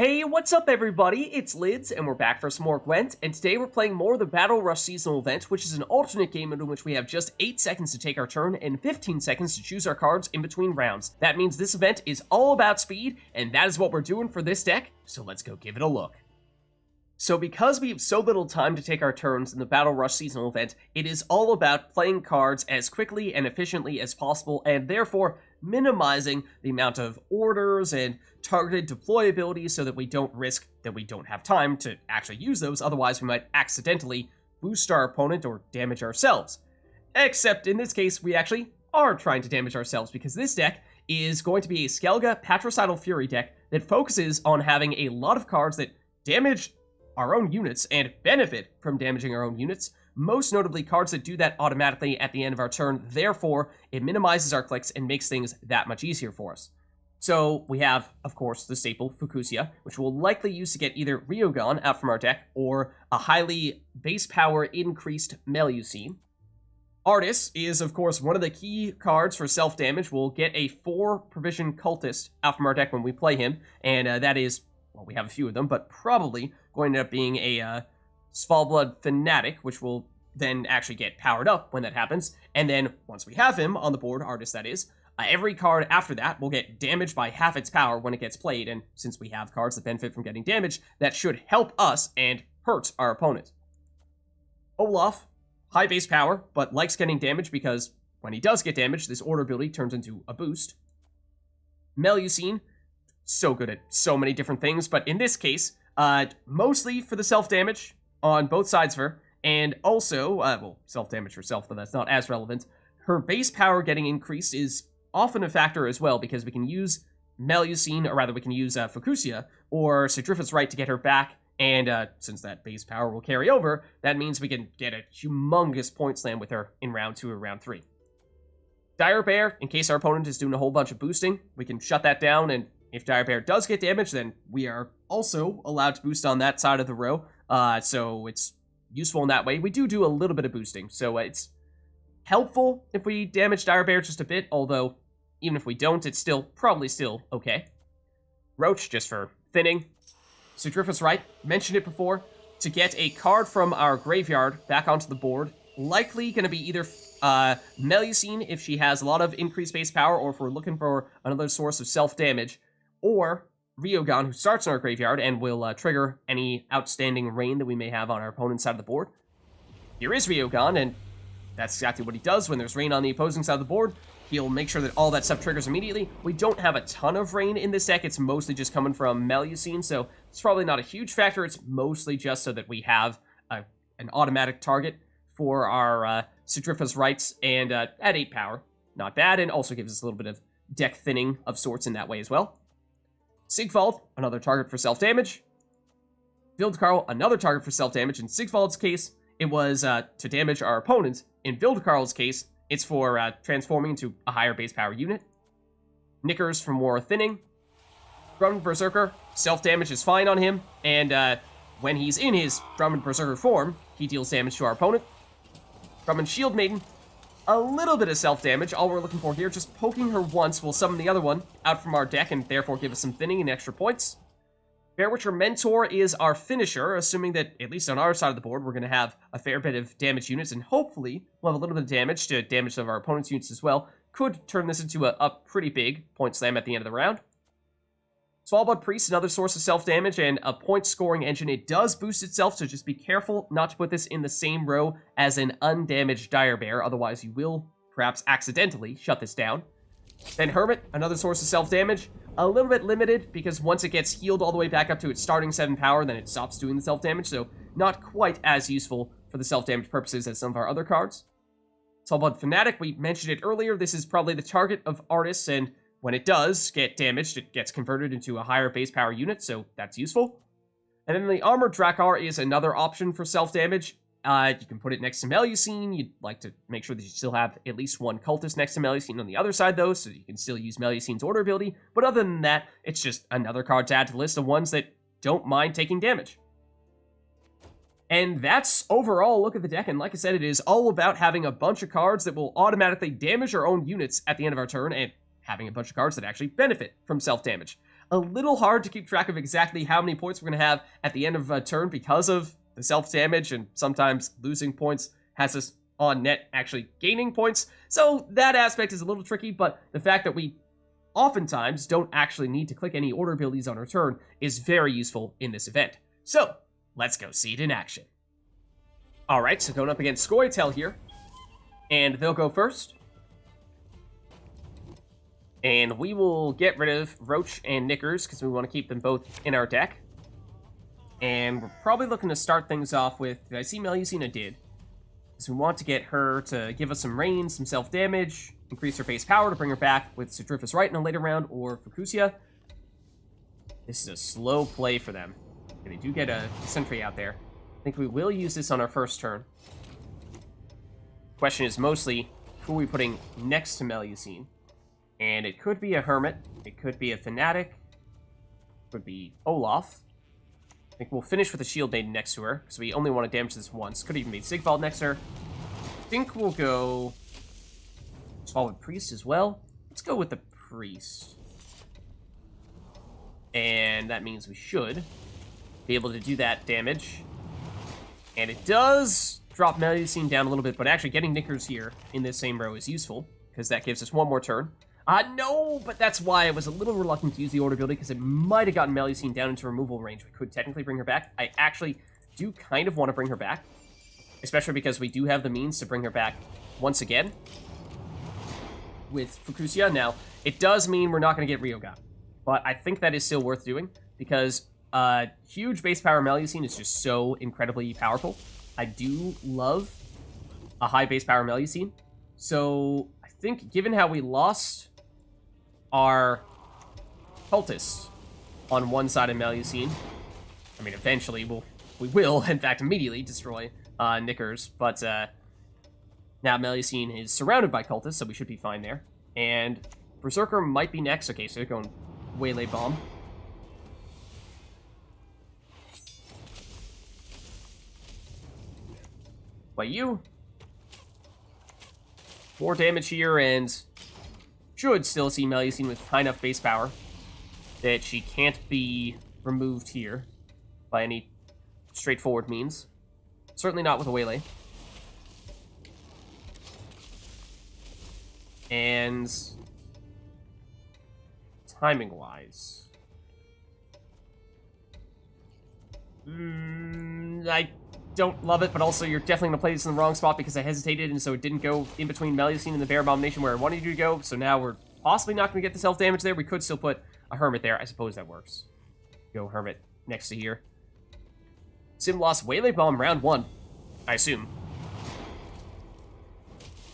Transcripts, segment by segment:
Hey, what's up everybody? It's Lids, and we're back for some more Gwent, and today we're playing more of the Battle Rush seasonal event, which is an alternate game in which we have just 8 seconds to take our turn and 15 seconds to choose our cards in between rounds. That means this event is all about speed, and that is what we're doing for this deck, so let's go give it a look. So because we have so little time to take our turns in the Battle Rush seasonal event, it is all about playing cards as quickly and efficiently as possible, and therefore minimizing the amount of orders and targeted deployability so that we don't risk that we don't have time to actually use those, otherwise we might accidentally boost our opponent or damage ourselves. Except in this case, we actually are trying to damage ourselves because this deck is going to be a Skellige Patricidal Fury deck that focuses on having a lot of cards that damage our own units and benefit from damaging our own units, most notably cards that do that automatically at the end of our turn. Therefore, it minimizes our clicks and makes things that much easier for us. So we have, of course, the staple Fucusya, which we'll likely use to get either Rioghan out from our deck or a highly base power increased Melusine. Artis is, of course, one of the key cards for self-damage. We'll get a 4 provision cultist out from our deck when we play him, and that is, well, we have a few of them, but probably going to end up being a Svalblod Fanatic, which will then actually get powered up when that happens. And then once we have him on the board, Artis that is, every card after that will get damaged by half its power when it gets played, and since we have cards that benefit from getting damaged, that should help us and hurt our opponent. Olaf, high base power, but likes getting damaged because when he does get damaged, this order ability turns into a boost. Melusine, so good at so many different things, but in this case, mostly for the self-damage on both sides of her, and also, well, self-damage herself, but that's not as relevant. Her base power getting increased is often a factor as well, because we can use Melusine, or rather we can use Fucusya or Sigrdrifa's Rite to get her back, and since that base power will carry over, that means we can get a humongous point slam with her in round 2 or round 3. Dire Bear, in case our opponent is doing a whole bunch of boosting, we can shut that down, and if Dire Bear does get damaged, then we are also allowed to boost on that side of the row, so it's useful in that way. We do a little bit of boosting, so it's helpful if we damage Dire Bear just a bit, although even if we don't, it's probably still okay. Roach, just for thinning. Sigrdrifa's Rite, mentioned it before, to get a card from our graveyard back onto the board. Likely going to be either Melusine if she has a lot of increased base power, or if we're looking for another source of self-damage, or Rioghan, who starts in our graveyard and will trigger any outstanding rain that we may have on our opponent's side of the board. Here is Rioghan, and that's exactly what he does when there's rain on the opposing side of the board. He'll make sure that all that stuff triggers immediately. We don't have a ton of rain in this deck. It's mostly just coming from Melusine, so it's probably not a huge factor. It's mostly just so that we have an automatic target for our Sigrdrifa's Rites, and at 8 power. Not bad, and also gives us a little bit of deck thinning of sorts in that way as well. Sigvald, another target for self-damage. Vildkaarl, another target for self-damage. In Sigvald's case, it was to damage our opponent. In Vildkaarl's case, it's for transforming into a higher base power unit. Knickers for more thinning. Drummond Berserker, self-damage is fine on him, and when he's in his Drummond Berserker form, he deals damage to our opponent. Drummond Shieldmaiden, a little bit of self-damage. All we're looking for here, just poking her once will summon the other one out from our deck and therefore give us some thinning and extra points. Bearwitcher Mentor is our finisher, assuming that, at least on our side of the board, we're going to have a fair bit of damage units, and hopefully we'll have a little bit of damage to damage some of our opponent's units as well. Could turn this into a pretty big point slam at the end of the round. Svalblod Priest, another source of self-damage and a point-scoring engine. It does boost itself, so just be careful not to put this in the same row as an undamaged Dire Bear, otherwise you will perhaps accidentally shut this down. Then Hermit, another source of self-damage. A little bit limited, because once it gets healed all the way back up to its starting 7 power, then it stops doing the self-damage, so not quite as useful for the self-damage purposes as some of our other cards. Svalblod Fanatic, we mentioned it earlier, this is probably the target of Artis, and when it does get damaged, it gets converted into a higher base power unit, so that's useful. And then the Armored Drakkar is another option for self-damage. You can put it next to Melusine. You'd like to make sure that you still have at least one cultist next to Melusine on the other side, though, so you can still use Melusine's order ability. But other than that, it's just another card to add to the list of ones that don't mind taking damage. And that's overall a look at the deck, and like I said, it is all about having a bunch of cards that will automatically damage our own units at the end of our turn, and having a bunch of cards that actually benefit from self-damage. a little hard to keep track of exactly how many points we're going to have at the end of a turn because of the self-damage, and sometimes losing points has us on net actually gaining points. So that aspect is a little tricky, but the fact that we oftentimes don't actually need to click any order abilities on our turn is very useful in this event. So let's go see it in action. Alright, so going up against Scoia'tael here, and they'll go first. And we will get rid of Roach and Knickers because we want to keep them both in our deck. And we're probably looking to start things off with, did I see Melusine? I did. Because we want to get her to give us some range, some self-damage, increase her base power to bring her back with Sigrdrifa's Rite in a later round, or Fucusya. This is a slow play for them. And they do get a sentry out there. I think we will use this on our first turn. Question is mostly, who are we putting next to Melusine? And it could be a Hermit, it could be a Fanatic, it could be Olaf. I think we'll finish with a Shieldmaiden next to her, because we only want to damage this once. Could even be Sigvald next to her. I think we'll go Svalblod Priest as well. Let's go with the Priest. And that means we should be able to do that damage. And it does drop Melusine down a little bit, but actually getting Knickers here in this same row is useful, because that gives us one more turn. No, but that's why I was a little reluctant to use the order ability, because it might have gotten Melusine down into removal range. We could technically bring her back. I actually do kind of want to bring her back, especially because we do have the means to bring her back once again with Fucusya. Now, it does mean we're not going to get Rioghan, but I think that is still worth doing, because huge base power Melusine is just so incredibly powerful. I do love a high base power Melusine, so I think given how we lost our cultist on one side of Melusine, I mean, eventually we will, in fact, immediately destroy Knickers, but now Melusine is surrounded by cultists, so we should be fine there. And Berserker might be next. Okay, so they're going Waylay Bomb. By you. 4 damage here, and should still see Melusine with high enough base power that she can't be removed here by any straightforward means. Certainly not with a Waylay. And timing-wise, I don't love it, but also you're definitely going to play this in the wrong spot because I hesitated, and so it didn't go in between Melusine and the Bear Abomination where I wanted you to go, so now we're possibly not going to get the self-damage there. We could still put a Hermit there. I suppose that works. Go Hermit next to here. Sim lost Waylay Bomb round 1, I assume.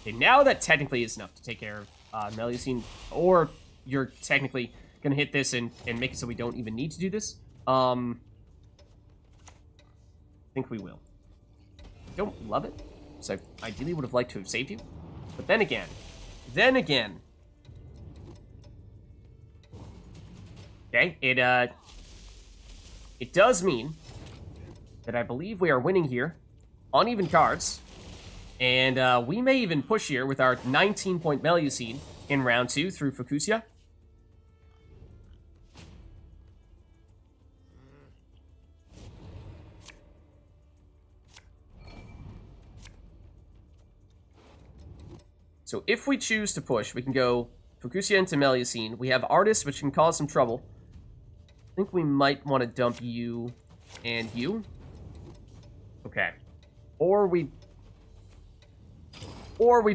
Okay, now that technically is enough to take care of Melusine, or you're technically going to hit this and make it so we don't even need to do this. I think we will. I don't love it, so I ideally would have liked to have saved you. But then again, okay, it does mean that I believe we are winning here on even cards, and we may even push here with our 19-point Melusine in round 2 through Fucusya. So if we choose to push, we can go Fucusya into Melusine. We have Artis, which can cause some trouble. I think we might want to dump you and you. Okay. Or we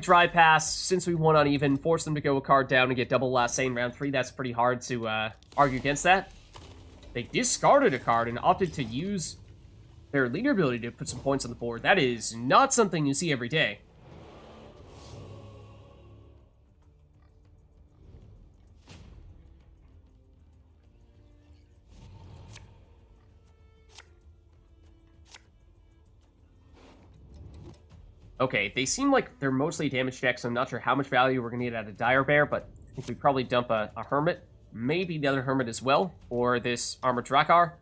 dry pass, since we won uneven, force them to go a card down and get double last say in round 3. That's pretty hard to argue against that. They discarded a card and opted to use their leader ability to put some points on the board. That is not something you see every day. Okay, they seem like they're mostly damage checks. I'm not sure how much value we're going to get out of Dire Bear, but I think we probably dump a Hermit. Maybe the other Hermit as well, or this Armored Drakkar. I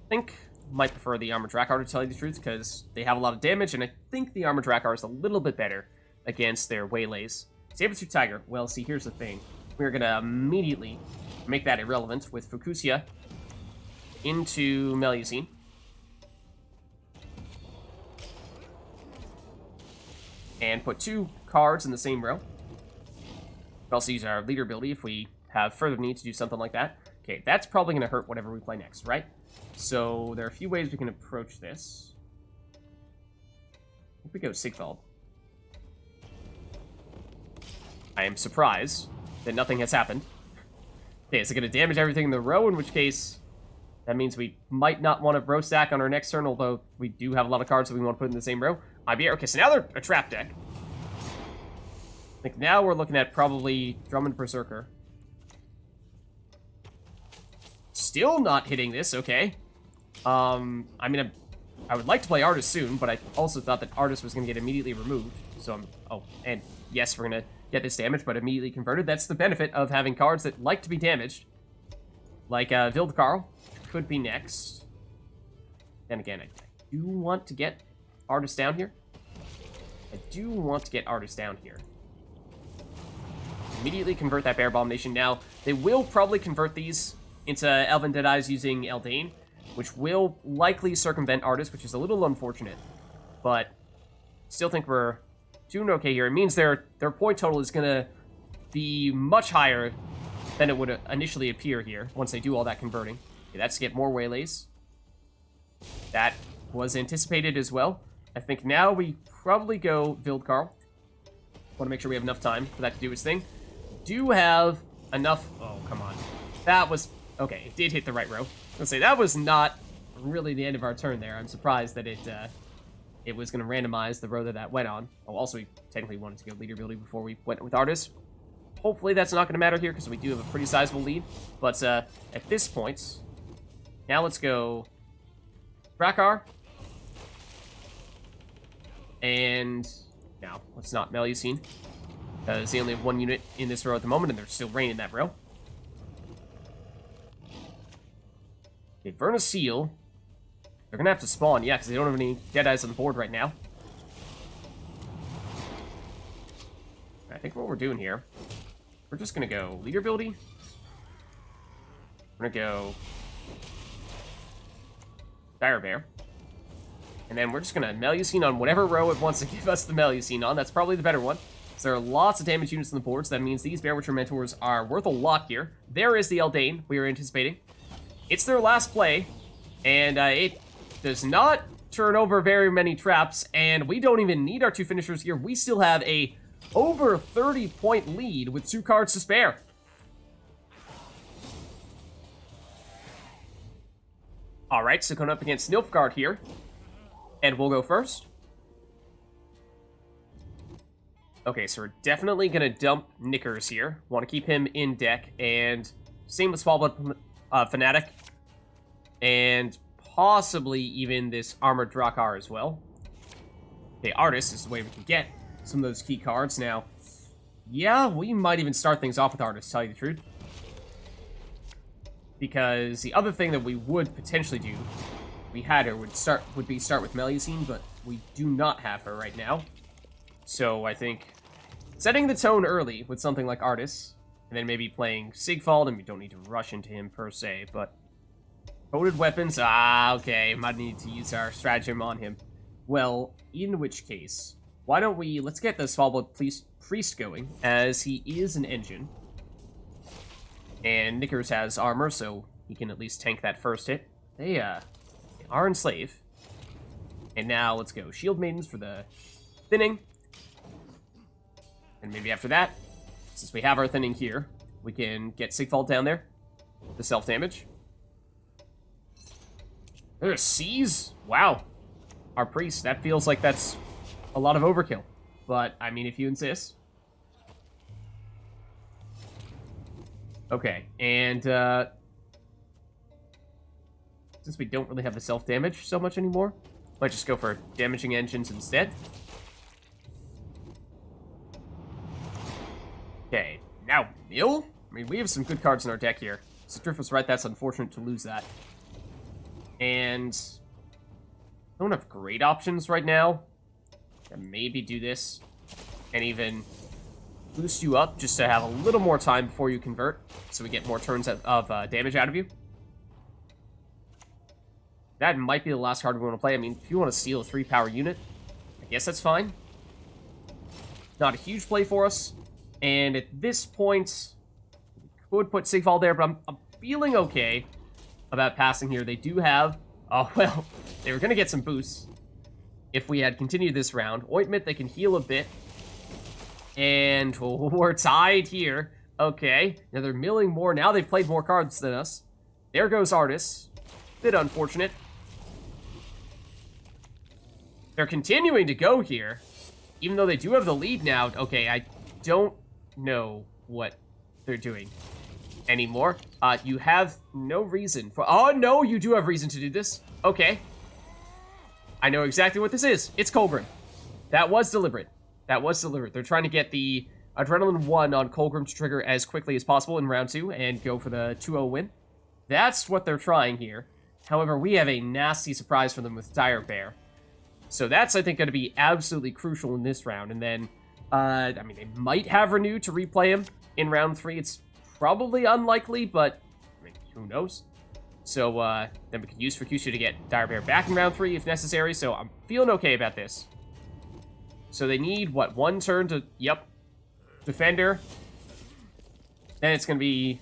think might prefer the Armored Drakkar, to tell you the truth, because they have a lot of damage, and I think the Armored Drakkar is a little bit better against their Waylays. Saber-tooth Tiger. Well, see, here's the thing. We're going to immediately Make that irrelevant with Fucusya into Melusine. And put 2 cards in the same row. We also use our leader ability if we have further need to do something like that. Okay, that's probably going to hurt whatever we play next, right? So there are a few ways we can approach this. If we go Sigvald. I am surprised that nothing has happened. Okay, is it going to damage everything in the row? In which case, that means we might not want to row stack on our next turn, although we do have a lot of cards that we want to put in the same row. IBR. Okay, so now they're a trap deck. I think now we're looking at probably Drummond Berserker. Still not hitting this, okay. I mean, I would like to play Artis soon, but I also thought that Artis was going to get immediately removed. So I'm... Oh, and yes, we're going to get this damage, but immediately converted. That's the benefit of having cards that like to be damaged. Like Vildkaarl could be next. Then again, I do want to get Artis down here. I do want to get Artis down here. Immediately convert that Bear Abomination. Now, they will probably convert these into Elven Deadeyes using Eldain, which will likely circumvent Artis, which is a little unfortunate. But still think we're doing okay here. It means their point total is going to be much higher than it would initially appear here once they do all that converting. Okay, that's to get more waylays. That was anticipated as well. I think now we probably go Vildkaarl. Want to make sure we have enough time for that to do its thing. Do have enough... Oh, come on. That was... Okay, it did hit the right row. Let's say that was not really the end of our turn there. I'm surprised that it was going to randomize the row that went on. Oh, also, we technically wanted to go leader ability before we went with Artis. Hopefully that's not going to matter here because we do have a pretty sizable lead. But at this point, now let's go Drakkar. And now, let's not Melusine. Because they only have 1 unit in this row at the moment, and they're still raining that row. Okay, Verna Seal. They're going to have to spawn, yeah, because they don't have any Deadeyes on the board right now. I think what we're doing here, we're just going to go leader ability. We're going to go Dire Bear. And then we're just going to Melusine on whatever row it wants to give us the Melusine on. That's probably the better one. So there are lots of damage units on the board, so that means these Bear Witcher Mentors are worth a lot here. There is the Eldain we were anticipating. It's their last play, and it does not turn over very many traps, and we don't even need our 2 finishers here. We still have a over 30-point lead with 2 cards to spare. Alright, so coming up against Nilfgaard here. And we'll go first. Okay, so we're definitely going to dump Knickers here. Want to keep him in deck. And same with Svalblod Fanatic. And possibly even this Armored Drakkar as well. Okay, Artis is the way we can get some of those key cards. Now, yeah, we might even start things off with Artis, to tell you the truth. Because the other thing that we would potentially do, if we had her, would be start with Melusine, but we do not have her right now. So I think setting the tone early with something like Artis, and then maybe playing Sigvald, and we don't need to rush into him per se, but coded weapons, okay, might need to use our stratagem on him. Well, in which case, why don't we, let's get the Svalblod Priest going, as he is an engine. And Knickers has armor, so he can at least tank that first hit. They are Enslave. And now let's go Shieldmaidens for the thinning. And maybe after that, since we have our thinning here, we can get Sigvald down there. The self-damage. There's C's? Wow. Our priest, that feels like that's a lot of overkill. But, I mean, if you insist. Okay, and since we don't really have the self-damage so much anymore, might just go for damaging engines instead. Okay, now Mill? I mean, we have some good cards in our deck here. Sigrdrifa was right, that's unfortunate to lose that. And don't have great options right now. Maybe do this, and even boost you up just to have a little more time before you convert, so we get more turns of damage out of you. That might be the last card we want to play. I mean, if you want to steal a 3-power unit, I guess that's fine. Not a huge play for us. And at this point, we could put Sigvald there, but I'm feeling okay about passing here. They do have... Oh, well, they were going to get some boosts if we had continued this round. Ointment, they can heal a bit. And we're tied here. Okay. Now they're milling more. Now they've played more cards than us. There goes Artis. Bit unfortunate. They're continuing to go here. Even though they do have the lead now. Okay, I don't know what they're doing anymore. You have no reason for... Oh, no, you do have reason to do this. Okay. I know exactly what this is. It's Kolgrim. That was deliberate. That was deliberate. They're trying to get the Adrenaline 1 on Kolgrim to trigger as quickly as possible in round 2 and go for the 2-0 win. That's what they're trying here. However, we have a nasty surprise for them with Dire Bear. So that's, I think, going to be absolutely crucial in this round. And then, I mean, they might have Renew to replay him in round 3. It's probably unlikely, but, I mean, who knows? So, then we could use Fucusya to get Dire Bear back in round 3 if necessary. So I'm feeling okay about this. So they need, what, 1 turn to, yep, Defender. Then it's going to be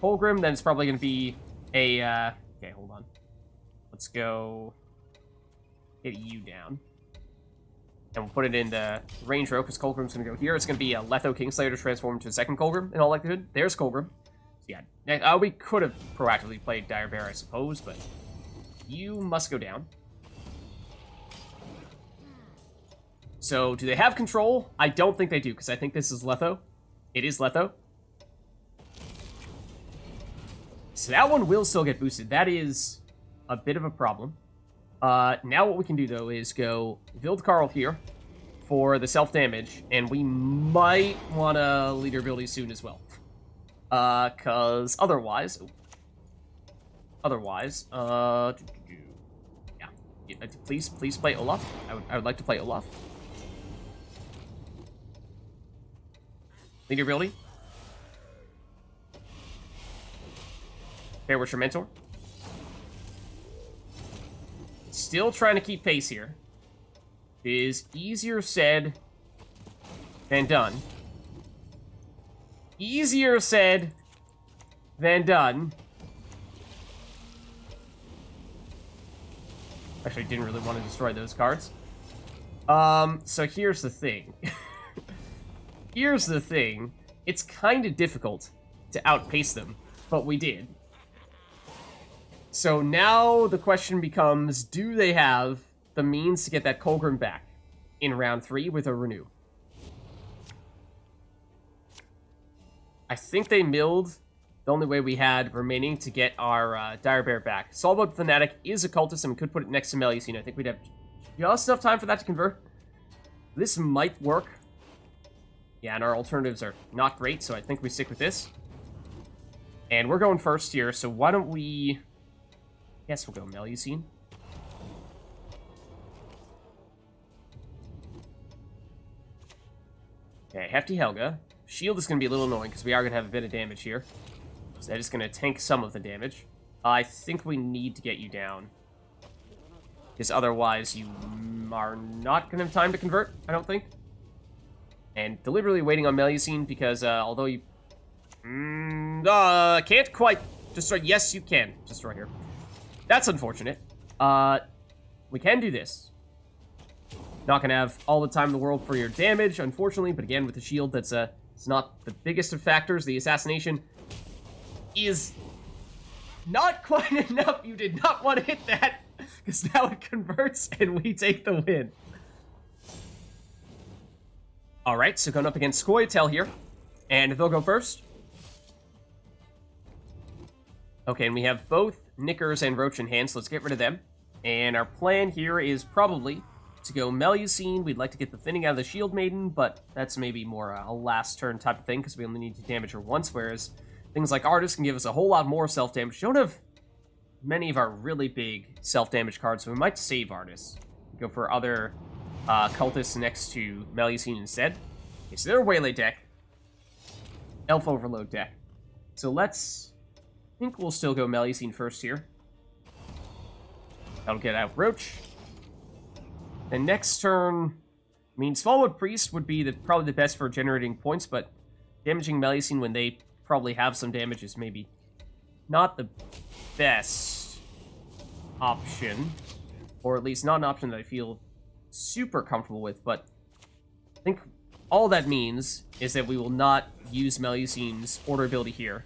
Kolgrim. Then it's probably going to be a, okay, hold on. Let's go... Get you down. And we'll put it in the range row, because Kolgrim's going to go here. It's going to be a Letho Kingslayer to transform into a second Kolgrim, in all likelihood. There's Kolgrim. So yeah, we could have proactively played Dire Bear, I suppose, but you must go down. So, do they have control? I don't think they do, because I think this is Letho. It is Letho. So that one will still get boosted. That is a bit of a problem. Now what we can do, though, is go Vildkaarl here for the self-damage, and we might want to leader ability soon as well. Because otherwise... yeah. Please play Olaf. I would like to play Olaf. Leader ability. Fair, what's your mentor? Still trying to keep pace here. It is easier said than done. Easier said than done. Actually, didn't really want to destroy those cards. So here's the thing. Here's the thing. It's kind of difficult to outpace them, but we did. So now the question becomes, do they have the means to get that Kolgrim back in round 3 with a Renew? I think they milled the only way we had remaining to get our Dire Bear back. Svalblod Fanatic is a cultist, and we could put it next to Melusine. I think we'd have just enough time for that to convert. This might work. Yeah, and our alternatives are not great, so I think we stick with this. And we're going first here, so why don't we... Yes, we'll go Melusine. Okay, Hefty Helga. Shield is going to be a little annoying because we are going to have a bit of damage here. So that is going to tank some of the damage. I think we need to get you down. Because otherwise you are not going to have time to convert, I don't think. And deliberately waiting on Melusine because although you... can't quite destroy... Yes, you can destroy here. That's unfortunate. We can do this. Not gonna have all the time in the world for your damage, unfortunately, but again, with the shield, that's it's not the biggest of factors. The assassination is not quite enough. You did not want to hit that, because now it converts, and we take the win. Alright, so going up against Scoia'tael here, and they'll go first. Okay, and we have both Knickers and Roach in hand, so let's get rid of them. And our plan here is probably to go Melusine. We'd like to get the thinning out of the Shieldmaiden, but that's maybe more a last turn type of thing, because we only need to damage her once, whereas things like Artis can give us a whole lot more self-damage. We don't have many of our really big self-damage cards, so we might save Artis. Go for other cultists next to Melusine instead. Okay, so they're a Waylay deck. Elf Overload deck. So let's... I think we'll still go Melusine first here. That'll get out Roach. And next turn... I mean, Svalblod Priest would be probably the best for generating points, but damaging Melusine when they probably have some damage is maybe not the best option. Or at least not an option that I feel super comfortable with, but I think all that means is that we will not use Melusine's order ability here.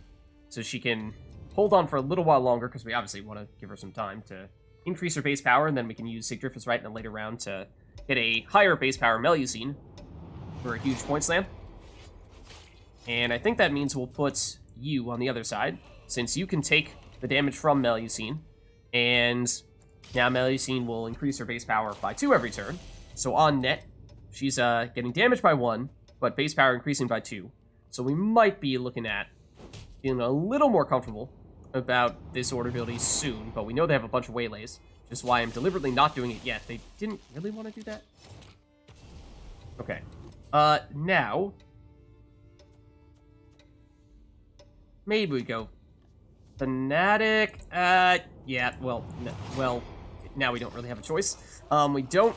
So she can hold on for a little while longer, because we obviously want to give her some time to increase her base power, and then we can use Sigrdrifa's Rite in a later round to get a higher base power Melusine for a huge point slam. And I think that means we'll put you on the other side, since you can take the damage from Melusine, and now Melusine will increase her base power by 2 every turn. So on net, she's getting damaged by 1, but base power increasing by 2. So we might be looking at feeling a little more comfortable about this order ability soon, but we know they have a bunch of waylays, which is why I'm deliberately not doing it yet. They didn't really want to do that. Okay. Now... maybe we go Fanatic. Yeah, well, now we don't really have a choice. We don't...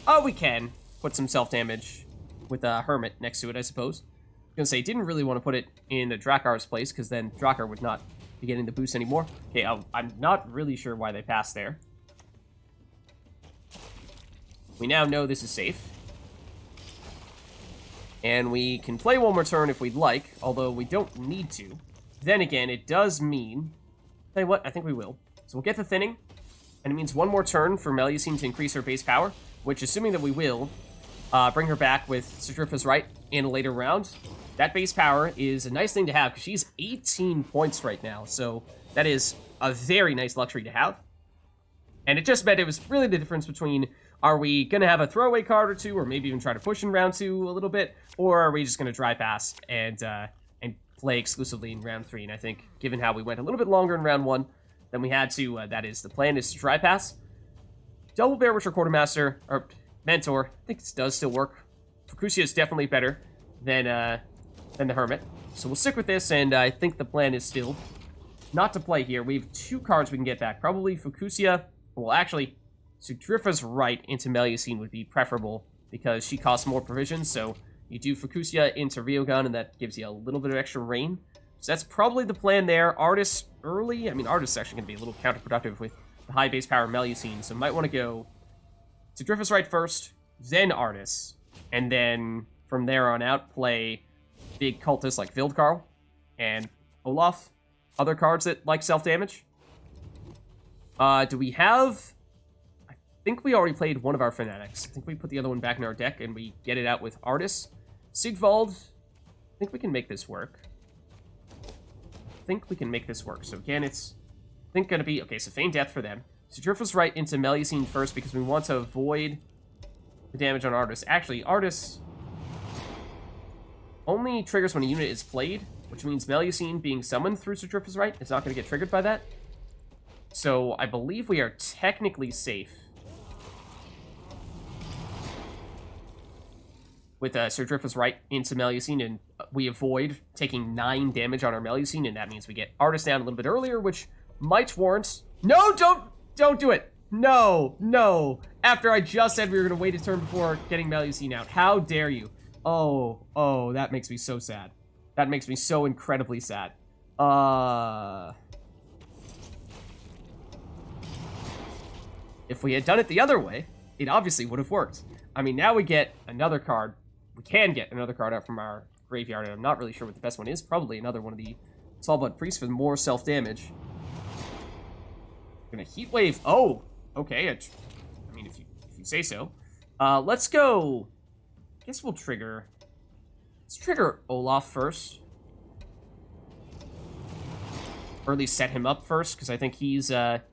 oh, we can put some self-damage with Hermit next to it, I suppose. I was gonna say, didn't really want to put it in the Drakkar's place, because then Drakkar would not be getting the boost anymore. Okay, I'm not really sure why they passed there. We now know this is safe. And we can play one more turn if we'd like, although we don't need to. Then again, it does mean... tell you what, I think we will. So we'll get the thinning, and it means one more turn for Melusine to increase her base power, which, assuming that we will, bring her back with Sigrdrifa's Rite in a later round. That base power is a nice thing to have, because she's 18 points right now, so that is a very nice luxury to have. And it just meant it was really the difference between, are we going to have a throwaway card or two, or maybe even try to push in round 2 a little bit, or are we just going to dry pass and play exclusively in round 3? And I think, given how we went a little bit longer in round 1 than we had to, that is, the plan is to dry pass. Double Bear Witcher Quartermaster, or Mentor, I think this does still work. Fucusya is definitely better than the Hermit. So we'll stick with this, and I think the plan is still not to play here. We have 2 cards we can get back. Probably Fucusya. Well, actually, Sigrdrifa's Rite into Melusine would be preferable, because she costs more provisions, so you do Fucusya into Rioghan, and that gives you a little bit of extra rain. So that's probably the plan there. Artis early. I mean, Artis is actually going to be a little counterproductive with the high base power Melusine, so might want to go Sigrdrifa's Rite first, then Artis, and then from there on out play big cultists like Vildkaarl and Olaf, other cards that like self-damage. Do we have... I think we already played one of our Fanatics. I think we put the other one back in our deck and we get it out with Artis. Sigvald, I think we can make this work. So again, it's, I think, going to be... okay, so Feign Death for them. Sigrdrifa's Rite into Melusine first, because we want to avoid the damage on Artis. Actually, Artis only triggers when a unit is played, which means Melusine being summoned through Sigrdrifa's Rite is not going to get triggered by that. So I believe we are technically safe with Sigrdrifa's Rite into Melusine, and we avoid taking 9 damage on our Melusine, and that means we get Artis down a little bit earlier, which might warrant... no, don't do it! No! After I just said we were going to wait a turn before getting Melusine out. How dare you? Oh, that makes me so sad. That makes me so incredibly sad. If we had done it the other way, it obviously would have worked. I mean, now we get another card. We can get another card out from our graveyard, and I'm not really sure what the best one is. Probably another one of the Svalblod Priest for more self-damage. Gonna Heat Wave. Oh, okay. I mean, if you say so. Let's go... I guess we'll trigger... let's trigger Olaf first. Or at least set him up first, because I think he's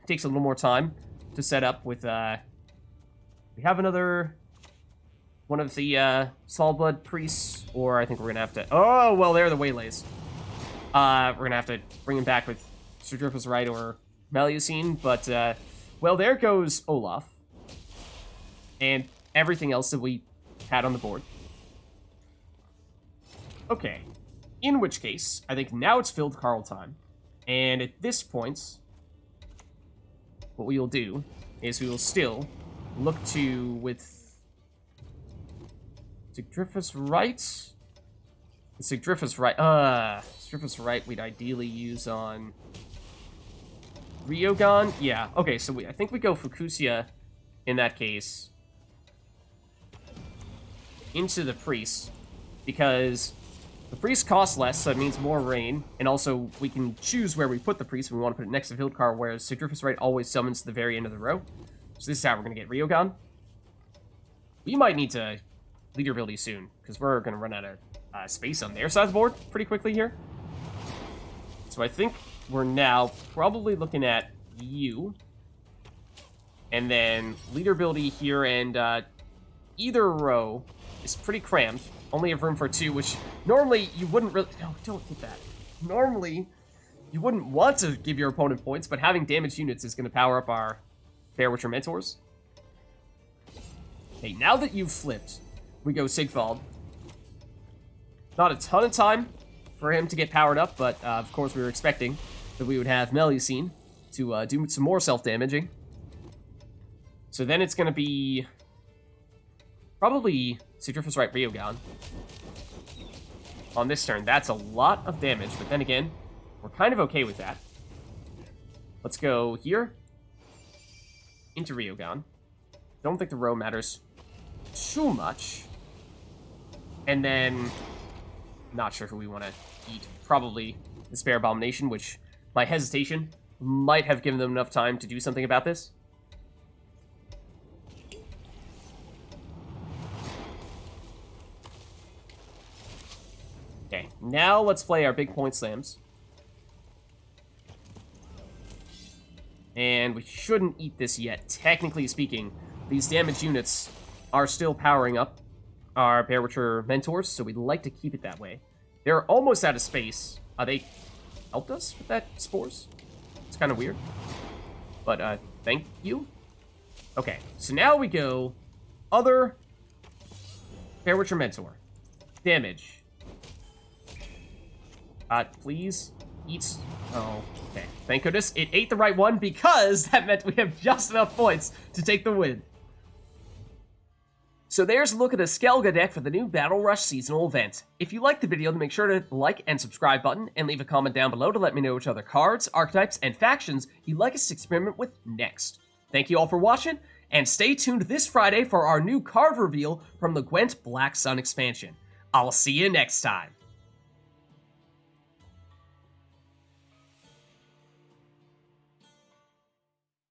takes a little more time to set up with... we have another... one of the Svalblod Priests, or I think we're going to have to... oh, well, they're the waylays. We're going to have to bring him back with Sigrdrifa's Rite or Melusine, but, well, there goes Olaf. And everything else that we had on the board. Okay. In which case, I think now it's Vildkaarl time. And at this point, what we will do is we will still look to, with Sigrdrifa's Rite. Sigrdrifa's Rite we'd ideally use on Rioghan. Yeah, okay, so I think we go Fucusya in that case into the priest, because the priest costs less, so it means more rain, and also we can choose where we put the priest if we want to put it next to Vildkaarl, whereas Sigrdrifa's Rite always summons to the very end of the row. So this is how we're going to get Rioghan. We might need to leader ability soon, because we're going to run out of space on their side of the board pretty quickly here. So I think we're now probably looking at you, and then leader ability here, and either row is pretty cramped. Only have room for 2, which normally you wouldn't really... No, don't get that. Normally, you wouldn't want to give your opponent points, but having damaged units is going to power up our Bearwitcher Mentors. Okay, now that you've flipped, we go Sigvald. Not a ton of time for him to get powered up, but of course we were expecting that we would have Melusine to do some more self-damaging. So then it's going to be probably Sigrdrifa's Rite Rioghan. On this turn, that's a lot of damage, but then again, we're kind of okay with that. Let's go here into Rioghan. Don't think the row matters too much. And then, not sure who we want to eat. Probably the Spare Abomination, which my hesitation might have given them enough time to do something about this. Okay, now let's play our big point slams. And we shouldn't eat this yet. Technically speaking, these damaged units are still powering up our Bearwitcher Mentors, so we'd like to keep it that way. They're almost out of space. They helped us with that spores. It's kind of weird. But, thank you. Okay, so now we go other Bearwitcher Mentor. Damage. Please eat... Oh, okay. Thank goodness it ate the right one, because that meant we have just enough points to take the win. So there's a look at the Skellige deck for the new Battle Rush seasonal event. If you liked the video, then make sure to like and subscribe button, and leave a comment down below to let me know which other cards, archetypes, and factions you'd like us to experiment with next. Thank you all for watching, and stay tuned this Friday for our new card reveal from the Gwent Black Sun expansion. I'll see you next time.